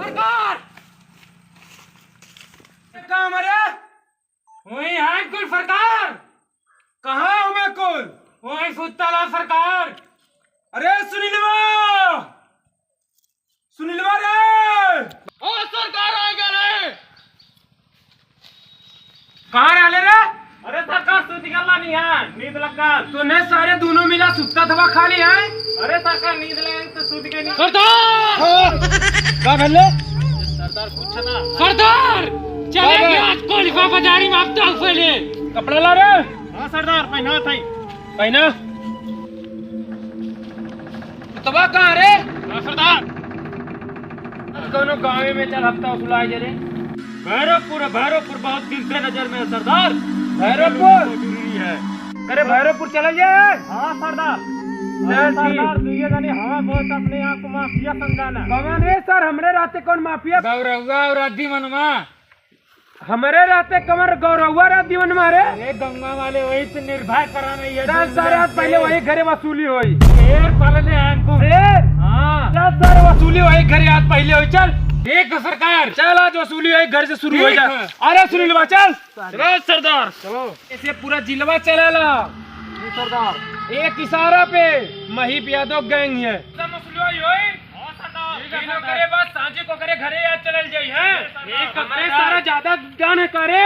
सरकार कहाँ मरे? वही है कुल सरकार। कहाँ हूँ मैं कुल? वही सुतला सरकार। अरे सुनीलवा रे! ओ सरकार आ गए। कहाँ रहले रे? अरे सरकार सूती गल्ला नहीं है, नींद लगा। तूने सारे दोनों मिला सुत्ता थवा खा लिया है? अरे सरकार नींद लगे तो सूत के नहीं। सरदार! क्या भले? सरदार पूछा था। सरदार चलेंगे आज कोलिफा बाजारी में आप तो पहले कपड़ा ला रे? हाँ सरदार पहना था। पहना। तबा कहाँ रे? हाँ सरदार। दोनों गाँव में चल हफ्ता उछलाए जरे। भैरवपुर बहुत दिन से नजर में है सरदार। भैरवपुर जरूरी है। अरे भैरवपुर चला जाए। हाँ सरदार। चल सरदार ठीक। दुनिया जाने हवा बहुत अपने आप को माफिया समझाना। कौन रे सर? हमरे राते कौन माफिया? गौरवा और आदि मनमा। हमारे राते कमर गौरवा रात दीवन मारे। अरे गंगा वाले वही तो निर्भय कराना ही है। चल सर आज पहले वही घरे वसूली हुई। शेर पालने हैं हमको। हाँ चल सर वसूली वही घरे आज पहले हुई। चल ठीक है सरकार। चल आज वसूली वही घर से शुरू हो ठीक जा। है। अरे सुनीलवा चल। चलो सरदार चलो। ऐसे पूरा जिलवा चलेला। सरदार एक इशारा पे महिप यादव गैंग है। सरदार करे बस सांझे को करे घरे याद चल जाई है। ठीक है, हमारे सारा ज्यादा जान करे।